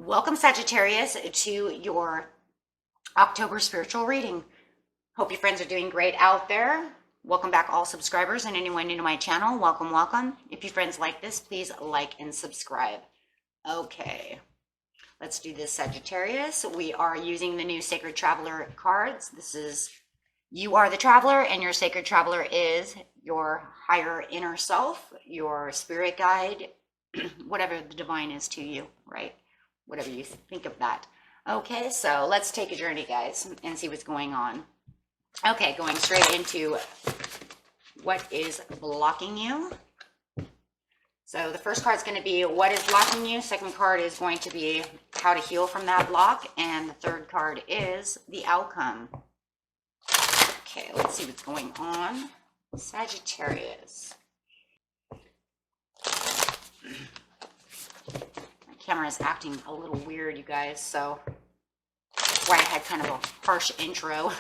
Welcome, Sagittarius, to your October spiritual reading. Hope your friends are doing great out there. Welcome back, all subscribers, and anyone new to my channel. Welcome, welcome. If you friends like this, please like and subscribe. Okay, let's do this, Sagittarius. We are using the new Sacred Traveler cards. This is you are the traveler, and your Sacred Traveler is your higher inner self, your spirit guide, whatever the divine is to you, right? Whatever you think of that. Okay, so let's take a journey, guys, and see what's going on. Okay, going straight into what is blocking you. So the first card is going to be what is blocking you. Second card is going to be how to heal from that block. And the third card is the outcome. Okay, let's see what's going on. Sagittarius. Camera is acting a little weird, you guys, so that's why I had kind of a harsh intro.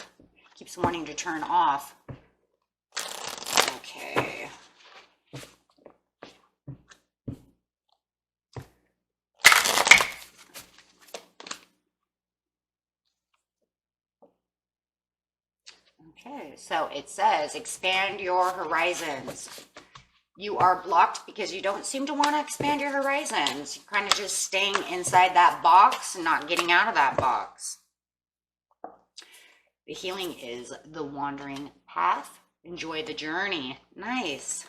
Keeps wanting to turn off. Okay. Okay, so it says expand your horizons. You are blocked because you don't seem to want to expand your horizons. You're kind of just staying inside that box and not getting out of that box. The healing is the wandering path. Enjoy the journey. Nice.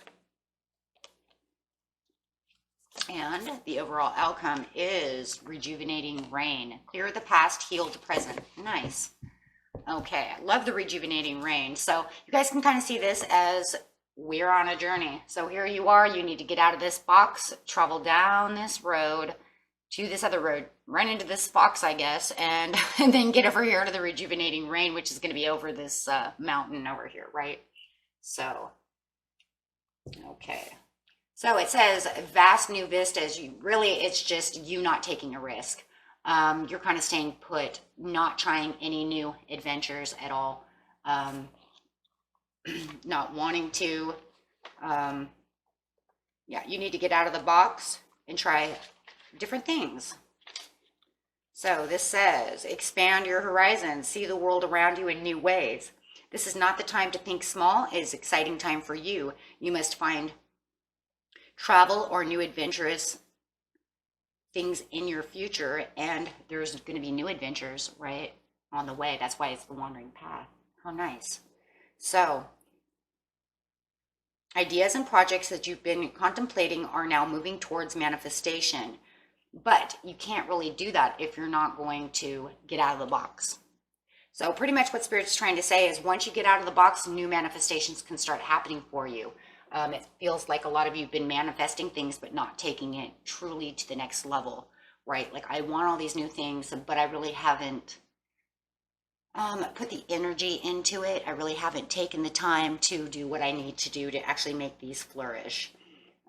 And the overall outcome is rejuvenating rain. Clear the past, heal the present. Nice. Okay, I love the rejuvenating rain. So you guys can kind of see this as we're on a journey. So here you are, you need to get out of this box, travel down this road to this other road, run into this box, I guess, and then get over here to the rejuvenating rain, which is going to be over this mountain over here, right? So, okay. So it says vast new vistas. It's just you not taking a risk. You're kind of staying put, not trying any new adventures at all. Not wanting to, yeah, you need to get out of the box and try different things. So this says, expand your horizons, see the world around you in new ways. This is not the time to think small. It is an exciting time for you. You must find travel or new adventurous things in your future, and there's going to be new adventures, right, on the way. That's why it's the wandering path. How nice. So, ideas and projects that you've been contemplating are now moving towards manifestation. But you can't really do that if you're not going to get out of the box. So pretty much what Spirit's trying to say is once you get out of the box, new manifestations can start happening for you. It feels like a lot of you have been manifesting things, but not taking it truly to the next level, right? Like, I want all these new things, but I really haven't put the energy into it. I really haven't taken the time to do what I need to do to actually make these flourish.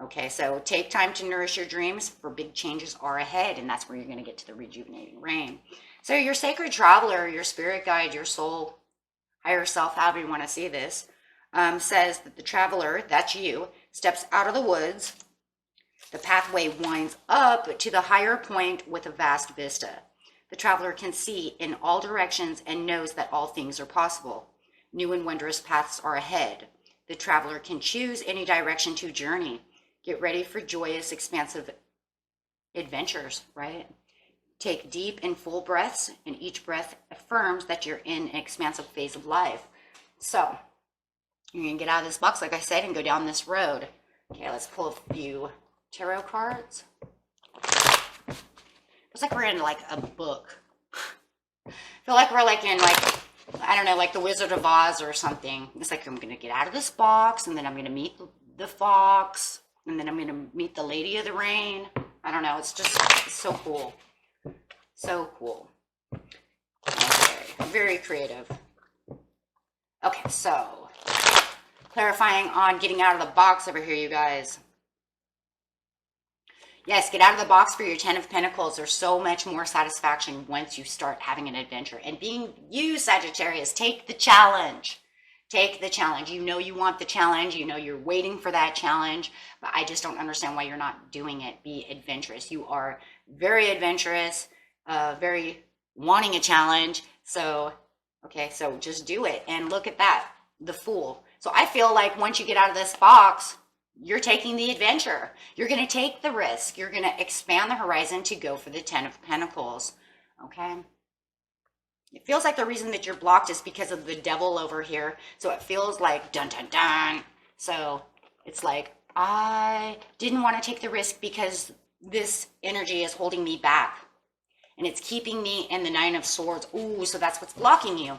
Okay, so take time to nourish your dreams, for big changes are ahead, and that's where you're going to get to the rejuvenating rain. So your sacred traveler, your spirit guide, your soul, higher self, however you want to see this, says that the traveler, that's you, steps out of the woods. The pathway winds up to the higher point with a vast vista. The traveler can see in all directions and knows that all things are possible. New and wondrous paths are ahead. The traveler can choose any direction to journey. Get ready for joyous, expansive adventures, right? Take deep and full breaths, and each breath affirms that you're in an expansive phase of life. So, you're going to get out of this box, like I said, and go down this road. Okay, let's pull a few tarot cards. It's like we're in like a book. I feel like we're like in like, I don't know, like the Wizard of Oz or something. It's like I'm going to get out of this box, and then I'm going to meet the fox, and then I'm going to meet the Lady of the Rain. I don't know. It's so cool. So cool. Okay, very creative. Okay, so clarifying on getting out of the box over here, you guys. Yes, get out of the box for your 10 of Pentacles. There's so much more satisfaction once you start having an adventure. And being you, Sagittarius, take the challenge. Take the challenge. You know you want the challenge. You know you're waiting for that challenge. But I just don't understand why you're not doing it. Be adventurous. You are very adventurous. very wanting a challenge. So, okay, so just do it. And look at that, the Fool. So I feel like once you get out of this box, you're taking the adventure. You're going to take the risk. You're going to expand the horizon to go for the 10 of Pentacles. Okay. It feels like the reason that you're blocked is because of the Devil over here. So it feels like dun dun dun. So it's like, I didn't want to take the risk because this energy is holding me back. And it's keeping me in the 9 of Swords. Ooh, so that's what's blocking you.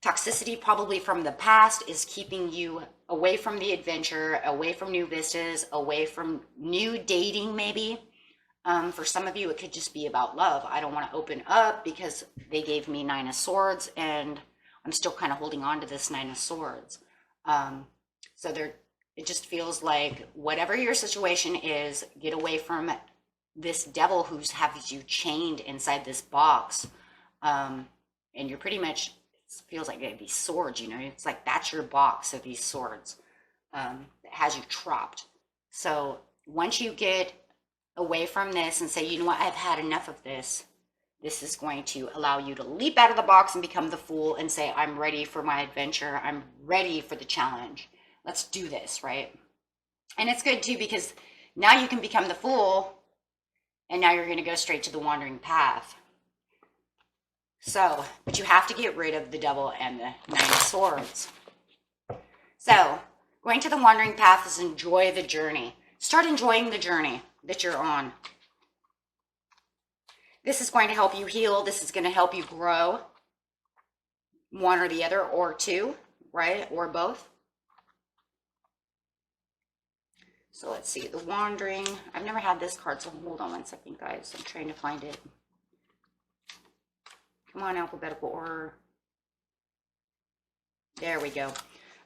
Toxicity probably from the past is keeping you away from the adventure, away from new vistas, away from new dating maybe. For some of you, it could just be about love. I don't want to open up because they gave me 9 of Swords and I'm still kind of holding on to this 9 of Swords. So it just feels like whatever your situation is, get away from this Devil who's has you chained inside this box. And you're pretty much, it feels like these swords, you know, it's like that's your box of these swords that has you trapped. So once you get away from this and say, you know what, I've had enough of this, this is going to allow you to leap out of the box and become the Fool and say, I'm ready for my adventure. I'm ready for the challenge. Let's do this, right? And it's good too, because now you can become the Fool and now you're going to go straight to the wandering path. So, but you have to get rid of the Devil and the 9 of Swords. So, going to the wandering path is enjoy the journey. Start enjoying the journey that you're on. This is going to help you heal. This is going to help you grow. One or the other, or two, right? Or both. So let's see, the wandering. I've never had this card, so hold on 1 second, guys. I'm trying to find it. Come on, alphabetical order. There we go.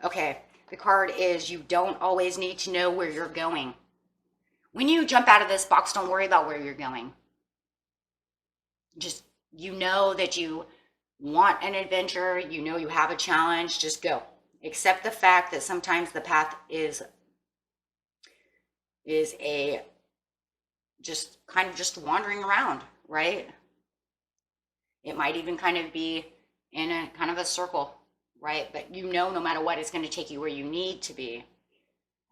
Okay, the card is you don't always need to know where you're going. When you jump out of this box, don't worry about where you're going. Just, you know that you want an adventure, you know you have a challenge, just go. Accept the fact that sometimes the path is a just kind of just wandering around, right? It might even kind of be in a kind of a circle, right? But you know, no matter what, it's going to take you where you need to be.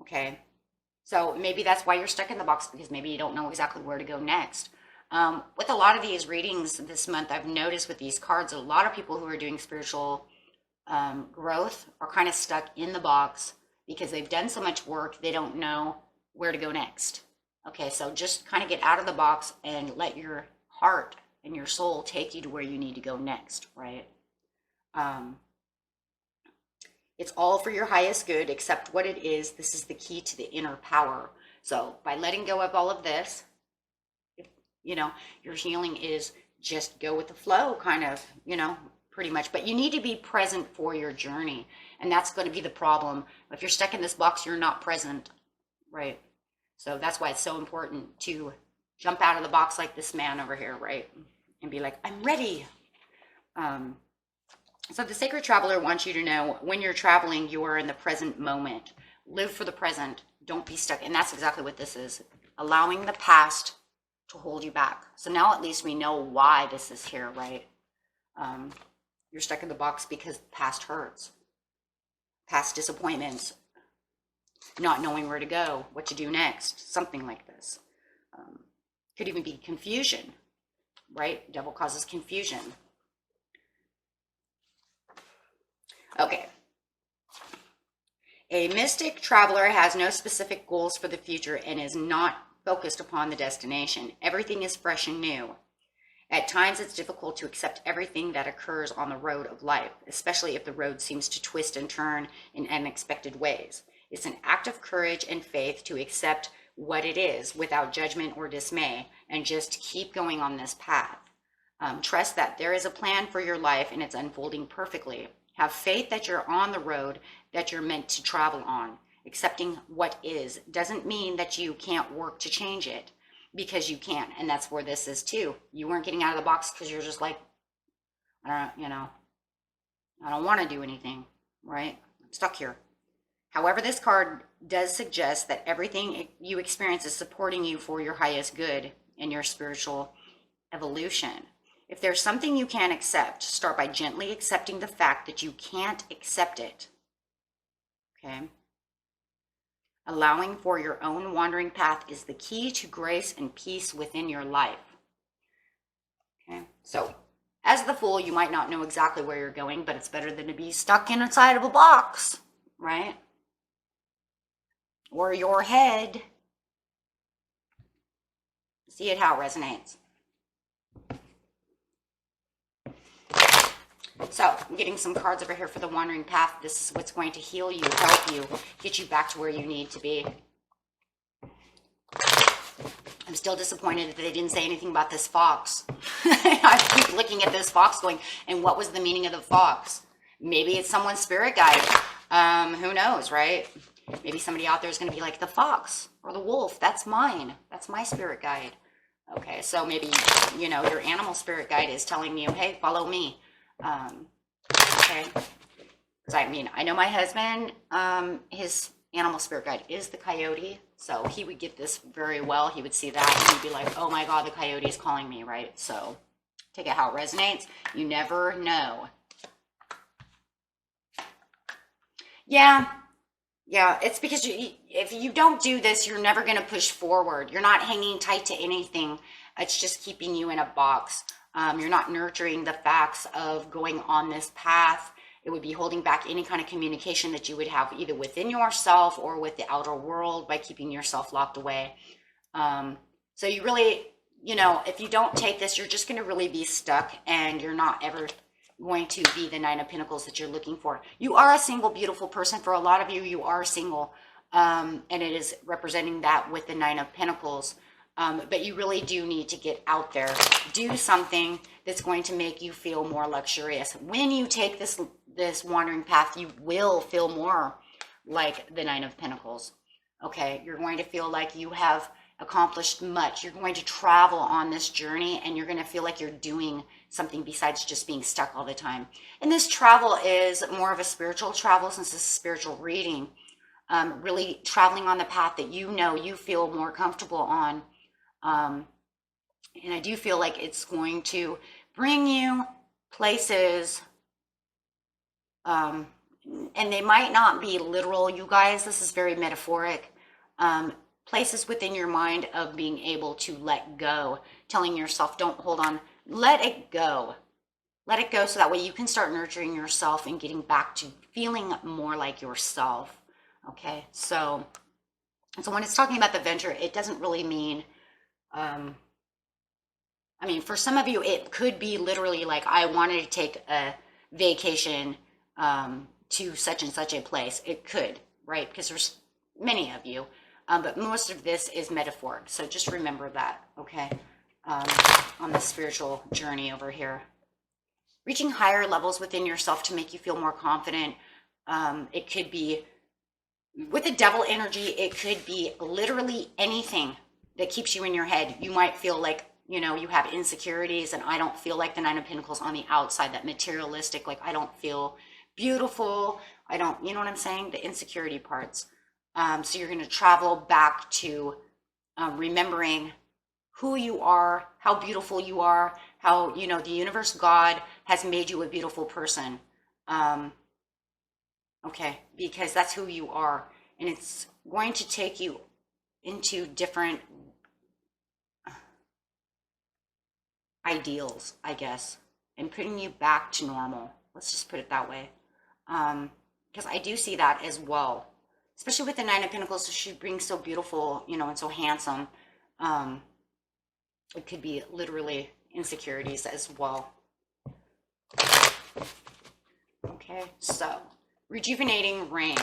Okay. So maybe that's why you're stuck in the box, because maybe you don't know exactly where to go next. With a lot of these readings this month, I've noticed with these cards, a lot of people who are doing spiritual growth are kind of stuck in the box because they've done so much work, they don't know where to go next. Okay, so just kind of get out of the box and let your heart and your soul take you to where you need to go next, right? It's all for your highest good. Accept what it is. This is the key to the inner power. So by letting go of all of this, you know, your healing is just go with the flow, kind of, you know, pretty much. But you need to be present for your journey. And that's going to be the problem. If you're stuck in this box, you're not present, right? So that's why it's so important to jump out of the box like this man over here, right? And be like, I'm ready. So the Sacred Traveler wants you to know when you're traveling, you are in the present moment. Live for the present. Don't be stuck. And that's exactly what this is. Allowing the past to hold you back. So now at least we know why this is here, right? You're stuck in the box because past hurts. Past disappointments. Not knowing where to go, what to do next. Something like this. Could even be confusion, right? Devil causes confusion. Okay. A mystic traveler has no specific goals for the future and is not focused upon the destination. Everything is fresh and new. At times, it's difficult to accept everything that occurs on the road of life, especially if the road seems to twist and turn in unexpected ways. It's an act of courage and faith to accept what it is without judgment or dismay and just keep going on this path. Trust that there is a plan for your life and it's unfolding perfectly. Have faith that you're on the road that you're meant to travel on. Accepting what is doesn't mean that you can't work to change it, because you can. And that's where this is too. You weren't getting out of the box because you're just like, I don't want to do anything, right? I'm stuck here. However, this card does suggest that everything you experience is supporting you for your highest good and your spiritual evolution. If there's something you can't accept, start by gently accepting the fact that you can't accept it. Okay? Allowing for your own wandering path is the key to grace and peace within your life. Okay? So, as the Fool, you might not know exactly where you're going, but it's better than to be stuck inside of a box, right? Or your head. See it how it resonates. So, I'm getting some cards over here for the wandering path. This is what's going to heal you, help you, get you back to where you need to be. I'm still disappointed that they didn't say anything about this fox. I keep looking at this fox going, and what was the meaning of the fox? Maybe it's someone's spirit guide. Who knows, right? Maybe somebody out there is going to be like, the fox or the wolf, that's mine. That's my spirit guide. Okay, so maybe, you know, your animal spirit guide is telling you, hey, follow me. Okay. Because I mean, I know my husband, his animal spirit guide is the coyote. So he would get this very well. He would see that and he'd be like, oh my God, the coyote is calling me, right? So take it how it resonates. You never know. Yeah, it's because if you don't do this, you're never going to push forward. You're not hanging tight to anything. It's just keeping you in a box. You're not nurturing the facts of going on this path. It would be holding back any kind of communication that you would have either within yourself or with the outer world by keeping yourself locked away. So you really, you know, if you don't take this, you're just going to really be stuck and you're not ever going to be the Nine of Pentacles that you're looking for. You are a single, beautiful person. For a lot of you, you are single. And it is representing that with the Nine of Pentacles. But you really do need to get out there, do something that's going to make you feel more luxurious. When you take this wandering path, you will feel more like the Nine of Pentacles. Okay, you're going to feel like you have accomplished much. You're going to travel on this journey and you're going to feel like you're doing something besides just being stuck all the time. And this travel is more of a spiritual travel, since this is spiritual reading. Really traveling on the path that you know you feel more comfortable on. And I do feel like it's going to bring you places, and they might not be literal, you guys. This is very metaphoric. Places within your mind of being able to let go, telling yourself, don't hold on, let it go. Let it go so that way you can start nurturing yourself and getting back to feeling more like yourself. Okay, so when it's talking about the venture, it doesn't really mean, I mean, for some of you, it could be literally like, I wanted to take a vacation to such and such a place. It could, right? Because there's many of you. But most of this is metaphoric. So just remember that, okay? On the spiritual journey over here. Reaching higher levels within yourself to make you feel more confident. It could be, with the devil energy, it could be literally anything that keeps you in your head. You might feel like, you know, you have insecurities, and I don't feel like the Nine of Pentacles on the outside, that materialistic, like I don't feel beautiful. I don't, you know what I'm saying? The insecurity parts. So you're going to travel back to remembering who you are, how beautiful you are, how, you know, the universe, God has made you a beautiful person. Okay, because that's who you are. And it's going to take you into different ideals, I guess, and putting you back to normal. Let's just put it that way. Because I do see that as well. Especially with the Nine of Pentacles, she brings so beautiful, you know, and so handsome. It could be literally insecurities as well. Okay, so rejuvenating rain.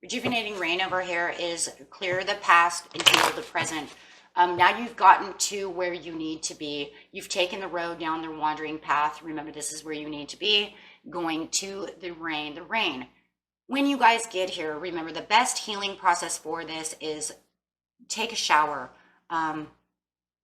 Rejuvenating rain over here is clear the past and heal the present. Now you've gotten to where you need to be. You've taken the road down the wandering path. Remember, this is where you need to be. Going to the rain. The rain. When you guys get here, remember the best healing process for this is take a shower.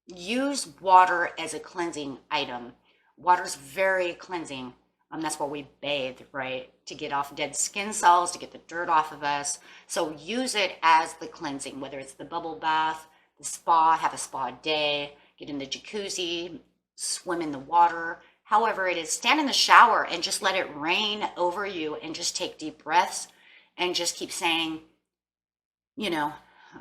Use water as a cleansing item. Water's very cleansing. That's why we bathe, right? To get off dead skin cells, to get the dirt off of us. So use it as the cleansing, whether it's the bubble bath, the spa, have a spa day, get in the jacuzzi, swim in the water. However it is, stand in the shower and just let it rain over you and just take deep breaths and just keep saying, you know,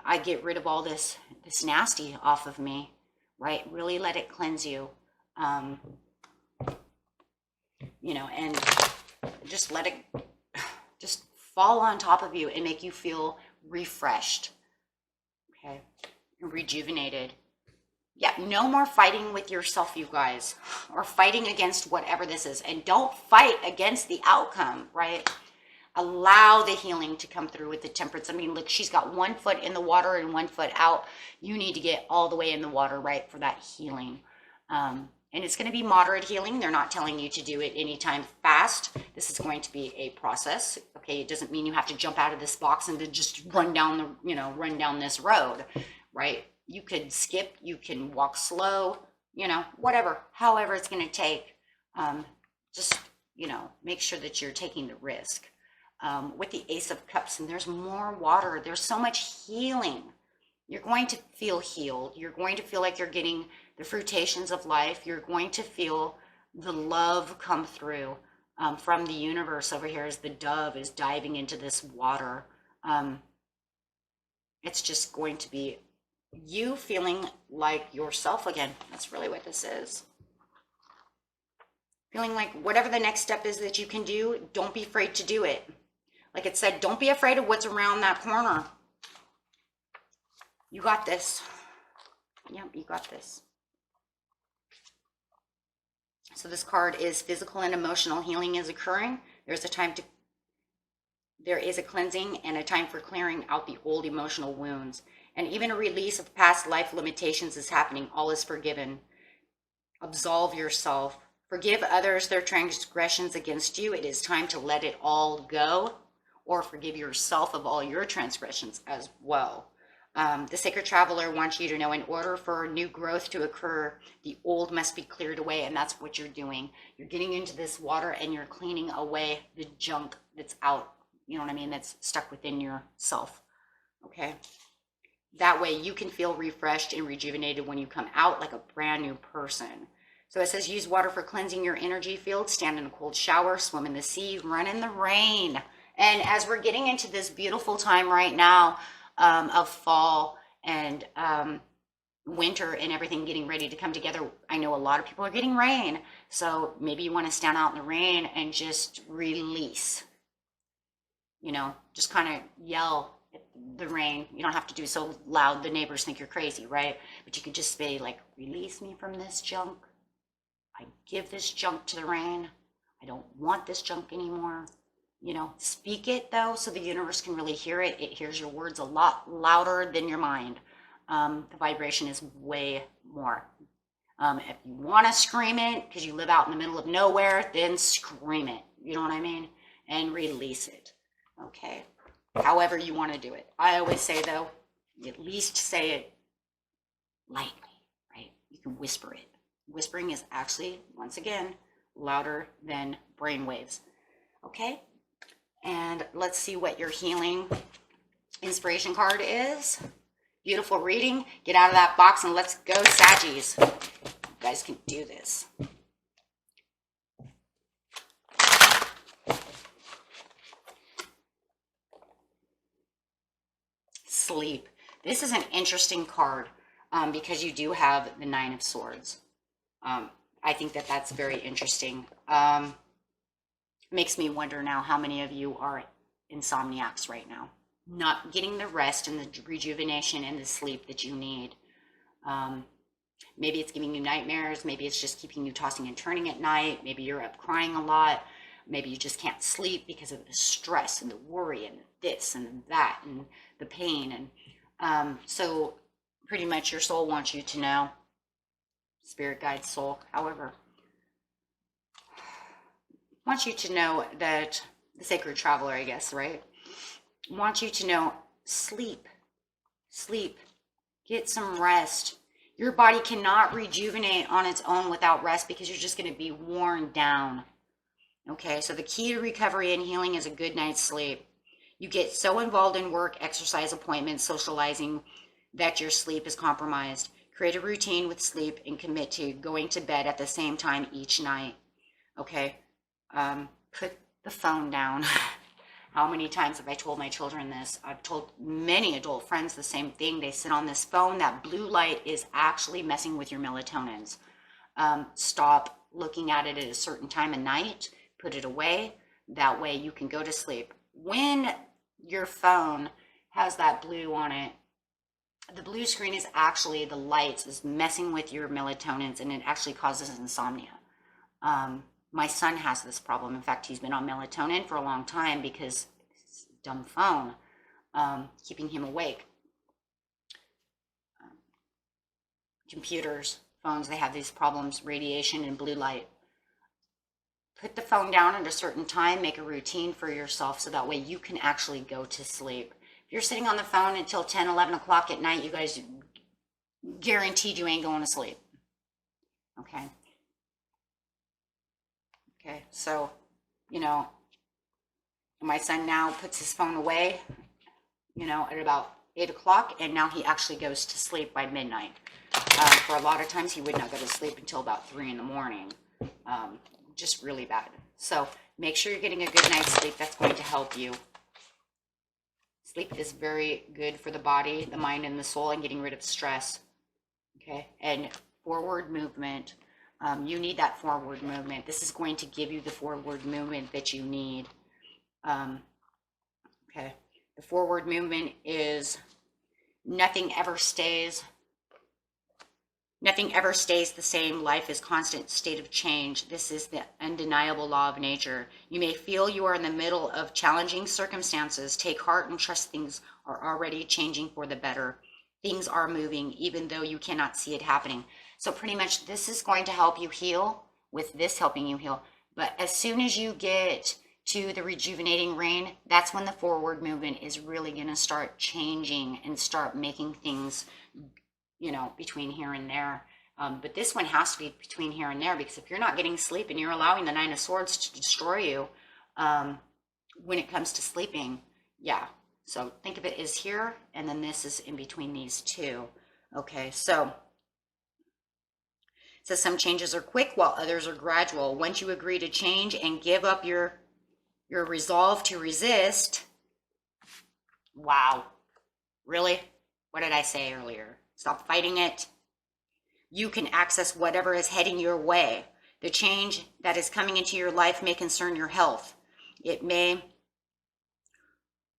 I get rid of all this nasty off of me, right? Really let it cleanse you. You know, and just let it just fall on top of you and make you feel refreshed, okay, and rejuvenated. Yeah, no more fighting with yourself, you guys, or fighting against whatever this is. And don't fight against the outcome, right? Allow the healing to come through with the temperance. I mean, look, she's got 1 foot in the water and 1 foot out. You need to get all the way in the water, right, for that healing. And it's going to be moderate healing. They're not telling you to do it anytime fast. This is going to be a process. Okay, it doesn't mean you have to jump out of this box and to just run down the, run down this road, right? You could skip, you can walk slow, whatever, however it's going to take. Just, make sure that you're taking the risk. With the Ace of Cups, and there's more water. There's so much healing. You're going to feel healed. You're going to feel like you're getting the fruitations of life. You're going to feel the love come through from the universe over here as the dove is diving into this water. It's just going to be you feeling like yourself again. That's really what this is. Feeling like whatever the next step is that you can do, don't be afraid to do it. Like it said, don't be afraid of what's around that corner. You got this. Yep, you got this. So this card is physical and emotional healing is occurring. There is a cleansing and a time for clearing out the old emotional wounds. And even a release of past life limitations is happening. All is forgiven. Absolve yourself. Forgive others their transgressions against you. It is time to let it all go. Or forgive yourself of all your transgressions as well. The Sacred Traveler wants you to know in order for new growth to occur, the old must be cleared away, and that's what you're doing. You're getting into this water and you're cleaning away the junk that's out, you know what I mean, that's stuck within yourself, okay? That way you can feel refreshed and rejuvenated when you come out like a brand new person. So it says use water for cleansing your energy field, stand in a cold shower, swim in the sea, run in the rain. And as we're getting into this beautiful time right now of fall and winter and everything getting ready to come together, I know a lot of people are getting rain. So maybe you want to stand out in the rain and just release. Just kind of yell at the rain. You don't have to do so loud the neighbors think you're crazy, right? But you could just say like, release me from this junk. I give this junk to the rain. I don't want this junk anymore. Speak it though, so the universe can really hear it. It hears your words a lot louder than your mind. The vibration is way more. If you want to scream it because you live out in the middle of nowhere, then scream it. You know what I mean? And release it. Okay. However you want to do it. I always say though, at least say it lightly, right? You can whisper it. Whispering is actually, once again, louder than brain waves. Okay? And let's see what your healing inspiration card is. Beautiful reading. Get out of that box and let's go, Saggies. You guys can do this. Sleep. This is an interesting card because you do have the Nine of Swords. I think that that's very interesting. Makes me wonder now how many of you are insomniacs right now, not getting the rest and the rejuvenation and the sleep that you need. Maybe it's giving you nightmares. Maybe it's just keeping you tossing and turning at night. Maybe you're up crying a lot. Maybe you just can't sleep because of the stress and the worry and this and that and the pain. And so pretty much your soul wants you to know, spirit guide soul, however, wants you to know that the Sacred Traveler, I guess, right? Wants you to know, sleep, get some rest. Your body cannot rejuvenate on its own without rest because you're just going to be worn down. Okay, so the key to recovery and healing is a good night's sleep. You get so involved in work, exercise, appointments, socializing, that your sleep is compromised. Create a routine with sleep and commit to going to bed at the same time each night. Okay? Put the phone down. How many times have I told my children this? I've told many adult friends the same thing. They sit on this phone. That blue light is actually messing with your melatonins. Stop looking at it at a certain time of night. Put it away. That way you can go to sleep. When your phone has that blue on it, the blue screen is actually, the lights is messing with your melatonins, and it actually causes insomnia. My son has this problem. In fact, he's been on melatonin for a long time because it's a dumb phone, keeping him awake. Computers, phones, they have these problems, radiation and blue light. Put the phone down at a certain time, make a routine for yourself so that way you can actually go to sleep. If you're sitting on the phone until 10, 11 o'clock at night, you guys, guaranteed you ain't going to sleep. Okay? Okay, so, you know, my son now puts his phone away, you know, at about 8 o'clock, and now he actually goes to sleep by midnight. For a lot of times, he would not go to sleep until about 3 in the morning. Just really bad. So make sure you're getting a good night's sleep. That's going to help you. Sleep is very good for the body, the mind, and the soul, and getting rid of stress. Okay, and forward movement. You need that forward movement. This is going to give you the forward movement that you need. Okay, the forward movement is nothing ever stays. Nothing ever stays the same. Life is constant state of change. This is the undeniable law of nature. You may feel you are in the middle of challenging circumstances. Take heart and trust things are already changing for the better. Things are moving even though you cannot see it happening. So pretty much this is going to help you heal, with this helping you heal. But as soon as you get to the rejuvenating rain, that's when the forward movement is really going to start changing and start making things, you know, between here and there. But this one has to be between here and there, because if you're not getting sleep and you're allowing the Nine of Swords to destroy you when it comes to sleeping, yeah. So think of it as here, and then this is in between these two. Okay, so it says some changes are quick while others are gradual. Once you agree to change and give up your resolve to resist, wow, really? What did I say earlier? Stop fighting it. You can access whatever is heading your way. The change that is coming into your life may concern your health. It may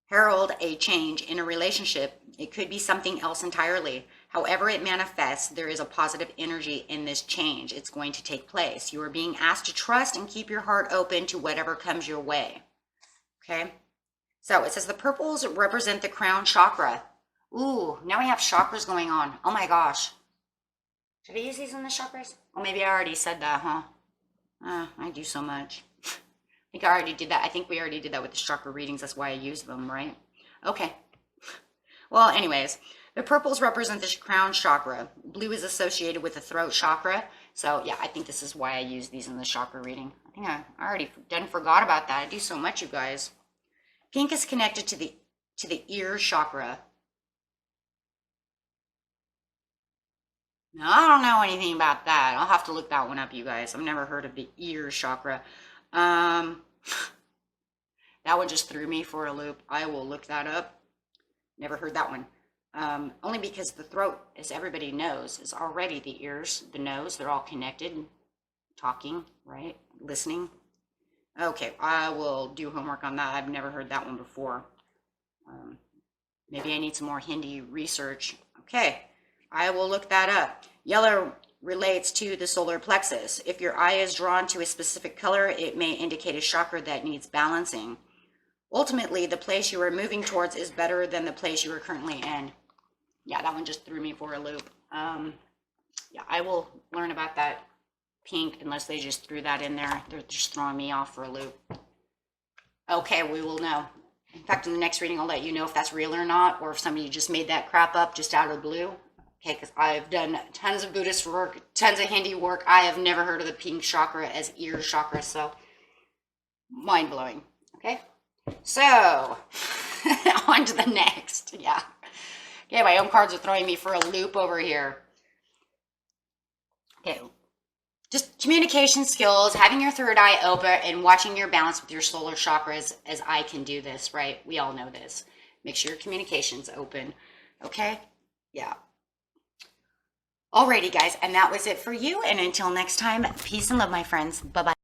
herald a change in a relationship. It could be something else entirely. However it manifests, there is a positive energy in this change. It's going to take place. You are being asked to trust and keep your heart open to whatever comes your way. Okay? So it says the purples represent the crown chakra. Ooh, now we have chakras going on. Oh my gosh. Should I use these in the chakras? Oh, maybe I already said that, huh? I do so much. I think I already did that. I think we already did that with the chakra readings. That's why I use them, right? Okay. Well, anyways, the purples represent the crown chakra. Blue is associated with the throat chakra. So, yeah, I think this is why I use these in the chakra reading. I think I already forgot about that. I do so much, you guys. Pink is connected to the ear chakra. Now, I don't know anything about that. I'll have to look that one up, you guys. I've never heard of the ear chakra. That one just threw me for a loop. I will look that up. Never heard that one. Only because the throat, as everybody knows, is already the ears, the nose. They're all connected. Talking, right? Listening. Okay, I will do homework on that. I've never heard that one before. Maybe I need some more Hindi research. Okay. I will look that up. Yellow relates to the solar plexus. If your eye is drawn to a specific color, it may indicate a chakra that needs balancing. Ultimately, the place you are moving towards is better than the place you are currently in. Yeah, that one just threw me for a loop. Yeah, I will learn about that pink, unless they just threw that in there. They're just throwing me off for a loop. Okay, we will know. In fact, in the next reading, I'll let you know if that's real or not, or if somebody just made that crap up just out of the blue. Okay, because I've done tons of Buddhist work, tons of Hindi work. I have never heard of the pink chakra as ear chakra, so mind-blowing. Okay, so on to the next. Yeah. Okay, my own cards are throwing me for a loop over here. Okay, just communication skills, having your third eye open and watching your balance with your solar chakras as I can do this, right? We all know this. Make sure your communication's open, okay? Yeah. Alrighty, guys, and that was it for you. And until next time, peace and love, my friends. Bye-bye.